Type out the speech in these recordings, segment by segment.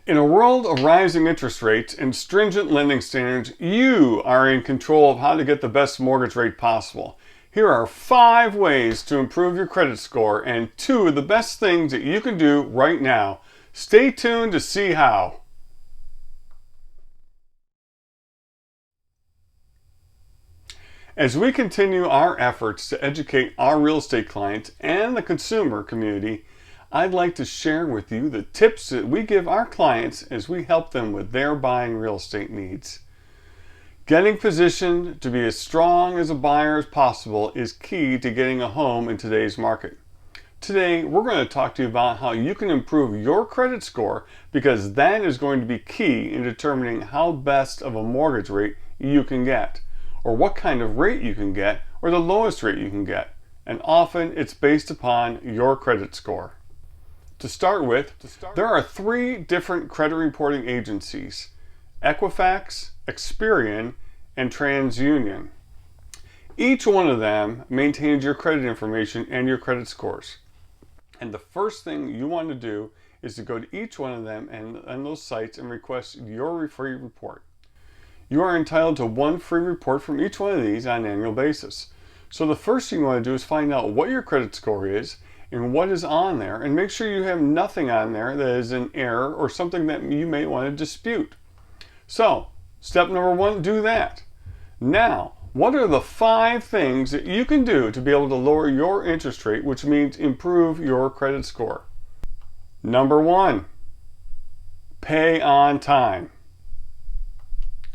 In a world of rising interest rates and stringent lending standards, you are in control of how to get the best mortgage rate possible. Here are 5 ways to improve your credit score and 2 of the best things that you can do right now. Stay tuned to see how. As we continue our efforts to educate our real estate clients and the consumer community, I'd like to share with you the tips that we give our clients as we help them with their buying real estate needs. Getting positioned to be as strong as a buyer as possible is key to getting a home in today's market. Today, we're going to talk to you about how you can improve your credit score, because that is going to be key in determining how best of a mortgage rate you can get, or what kind of rate you can get, or the lowest rate you can get. And often it's based upon your credit score. To start with, there are 3 different credit reporting agencies: Equifax, Experian, and TransUnion. Each one of them maintains your credit information and your credit scores. And the first thing you want to do is to go to each one of them and those sites and request your free report. You are entitled to 1 free report from each one of these on an annual basis. So the first thing you want to do is find out what your credit score is and what is on there, and make sure you have nothing on there that is an error or something that you may want to dispute. So, step number 1, do that. Now, what are the 5 things that you can do to be able to lower your interest rate, which means improve your credit score? Number 1, pay on time.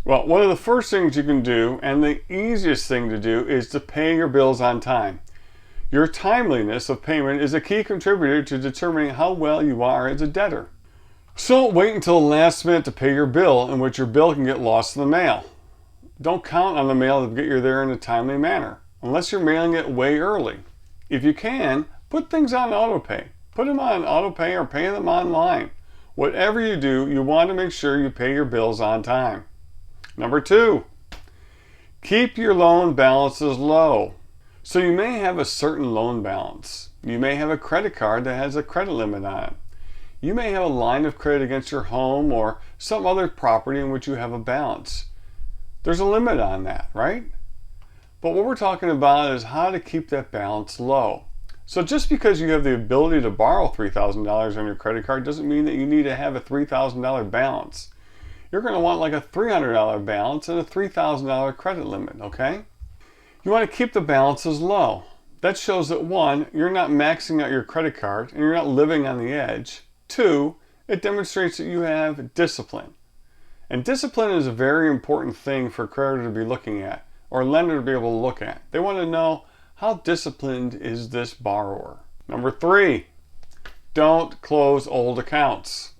Well, one of the first things you can do, and the easiest thing to do, is to pay your bills on time. Your timeliness of payment is a key contributor to determining how well you are as a debtor. So wait until the last minute to pay your bill, in which your bill can get lost in the mail. Don't count on the mail to get you there in a timely manner, unless you're mailing it way early. If you can, put things on autopay. Put them on autopay or pay them online. Whatever you do, you want to make sure you pay your bills on time. Number 2, keep your loan balances low. So you may have a certain loan balance. You may have a credit card that has a credit limit on it. You may have a line of credit against your home or some other property in which you have a balance. There's a limit on that, right? But what we're talking about is how to keep that balance low. So just because you have the ability to borrow $3,000 on your credit card doesn't mean that you need to have a $3,000 balance. You're going to want like a $300 balance and a $3,000 credit limit, okay? You want to keep the balances low. That shows that 1, you're not maxing out your credit card and you're not living on the edge. 2, it demonstrates that you have discipline. And discipline is a very important thing for a creditor to be looking at, or a lender to be able to look at. They want to know, how disciplined is this borrower? Number 3, don't close old accounts.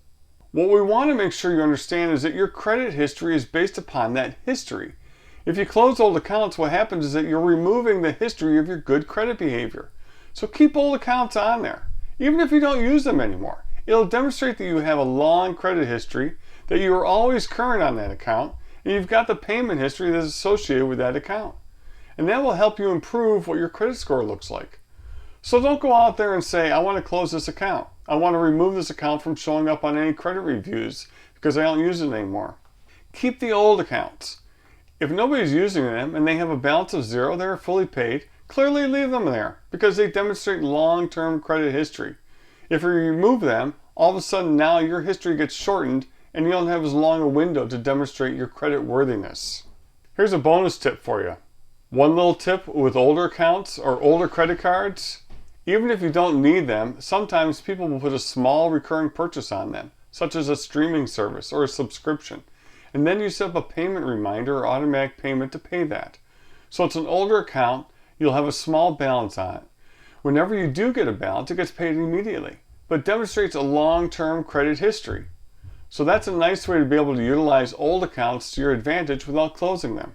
What we want to make sure you understand is that your credit history is based upon that history. If you close old accounts, what happens is that you're removing the history of your good credit behavior. So keep old accounts on there, even if you don't use them anymore. It'll demonstrate that you have a long credit history, that you are always current on that account, and you've got the payment history that's associated with that account. And that will help you improve what your credit score looks like. So don't go out there and say, I want to close this account. I want to remove this account from showing up on any credit reviews because I don't use it anymore. Keep the old accounts. If nobody's using them and they have a balance of 0, they're fully paid, clearly leave them there because they demonstrate long-term credit history. If you remove them, all of a sudden now your history gets shortened and you don't have as long a window to demonstrate your credit worthiness. Here's a bonus tip for you. One little tip with older accounts or older credit cards: even if you don't need them, sometimes people will put a small recurring purchase on them, such as a streaming service or a subscription. And then you set up a payment reminder or automatic payment to pay that. So it's an older account, you'll have a small balance on it. Whenever you do get a balance, it gets paid immediately, but demonstrates a long-term credit history. So that's a nice way to be able to utilize old accounts to your advantage without closing them.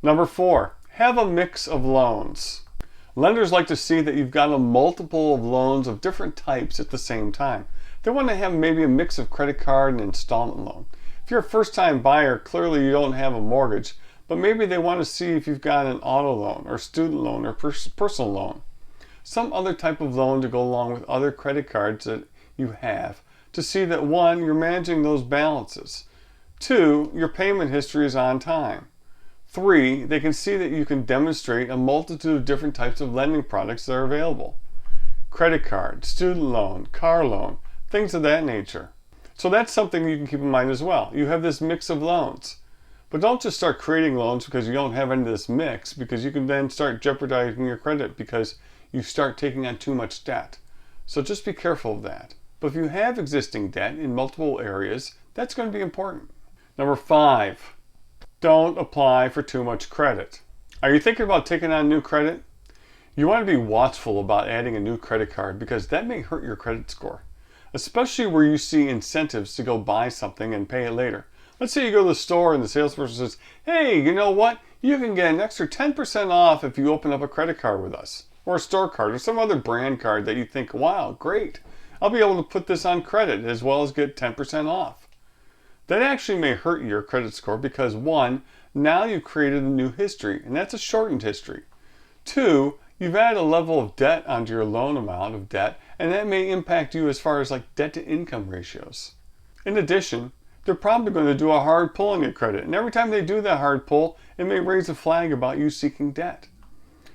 Number 4, have a mix of loans. Lenders like to see that you've got a multiple of loans of different types at the same time. They want to have maybe a mix of credit card and installment loan. If you're a first-time buyer, clearly you don't have a mortgage, but maybe they want to see if you've got an auto loan or student loan or personal loan. Some other type of loan to go along with other credit cards that you have to see that 1, you're managing those balances. 2, your payment history is on time. 3, they can see that you can demonstrate a multitude of different types of lending products that are available. Credit card, student loan, car loan, things of that nature. So that's something you can keep in mind as well. You have this mix of loans. But don't just start creating loans because you don't have any of this mix, because you can then start jeopardizing your credit because you start taking on too much debt. So just be careful of that. But if you have existing debt in multiple areas, that's going to be important. Number 5, don't apply for too much credit. Are you thinking about taking on new credit? You want to be watchful about adding a new credit card because that may hurt your credit score, especially where you see incentives to go buy something and pay it later. Let's say you go to the store and the salesperson says, hey, you know what? You can get an extra 10% off if you open up a credit card with us, or a store card, or some other brand card that you think, wow, great. I'll be able to put this on credit as well as get 10% off. That actually may hurt your credit score because 1, now you've created a new history, and that's a shortened history. 2, you've added a level of debt onto your loan amount of debt, and that may impact you as far as like debt to income ratios. In addition, they're probably going to do a hard pull on your credit, and every time they do that hard pull, it may raise a flag about you seeking debt.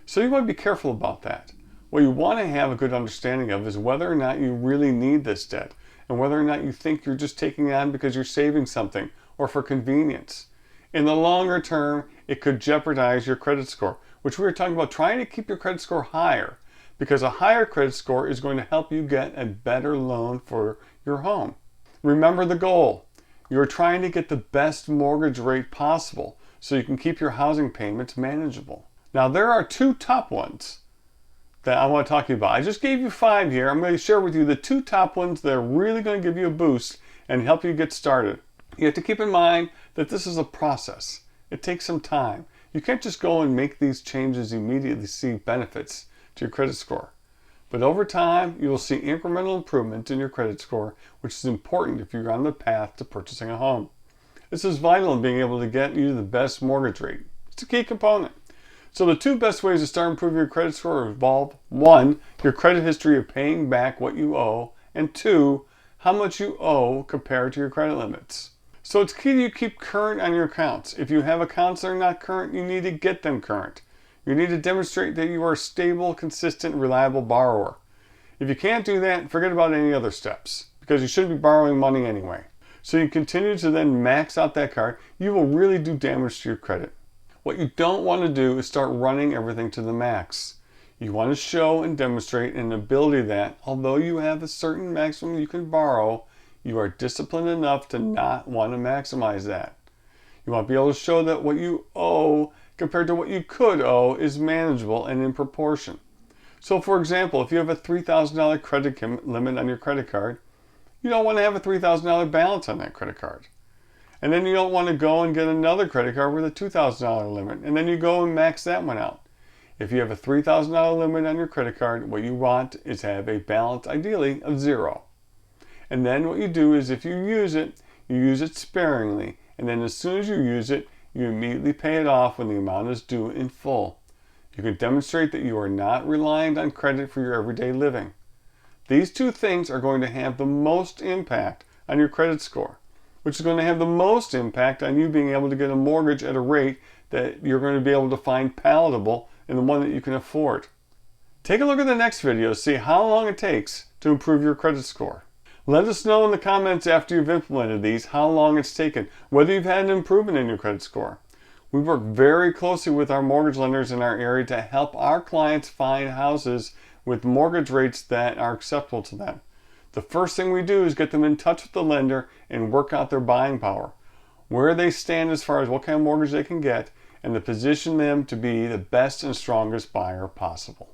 So you want to be careful about that. What you want to have a good understanding of is whether or not you really need this debt, and whether or not you think you're just taking it on because you're saving something or for convenience. In the longer term, it could jeopardize your credit score, which we were talking about trying to keep your credit score higher, because a higher credit score is going to help you get a better loan for your home. Remember the goal. You're trying to get the best mortgage rate possible so you can keep your housing payments manageable. Now there are 2 top ones that I want to talk to you about. I just gave you 5 here. I'm going to share with you the 2 top ones that are really going to give you a boost and help you get started. You have to keep in mind that this is a process. It takes some time. You can't just go and make these changes immediately see benefits to your credit score. But over time, you will see incremental improvement in your credit score, which is important if you're on the path to purchasing a home. This is vital in being able to get you the best mortgage rate. It's a key component. So the 2 best ways to start improving your credit score involve 1, your credit history of paying back what you owe, and 2, how much you owe compared to your credit limits. So it's key that you keep current on your accounts. If you have accounts that are not current, you need to get them current. You need to demonstrate that you are a stable, consistent, reliable borrower. If you can't do that, forget about any other steps, because you shouldn't be borrowing money anyway. So you continue to then max out that card, you will really do damage to your credit. What you don't want to do is start running everything to the max. You want to show and demonstrate an ability that, although you have a certain maximum you can borrow, you are disciplined enough to not want to maximize that. You want to be able to show that what you owe compared to what you could owe is manageable and in proportion. So for example, if you have a $3,000 credit limit on your credit card, you don't want to have a $3,000 balance on that credit card. And then you don't want to go and get another credit card with a $2,000 limit, and then you go and max that one out. If you have a $3,000 limit on your credit card, what you want is to have a balance, ideally, of 0. And then what you do is if you use it sparingly, and then as soon as you use it, you immediately pay it off when the amount is due in full. You can demonstrate that you are not reliant on credit for your everyday living. These 2 things are going to have the most impact on your credit score, which is going to have the most impact on you being able to get a mortgage at a rate that you're going to be able to find palatable and the one that you can afford. Take a look at the next video to see how long it takes to improve your credit score. Let us know in the comments after you've implemented these how long it's taken, whether you've had an improvement in your credit score. We work very closely with our mortgage lenders in our area to help our clients find houses with mortgage rates that are acceptable to them. The first thing we do is get them in touch with the lender and work out their buying power, where they stand as far as what kind of mortgage they can get, and to position them to be the best and strongest buyer possible.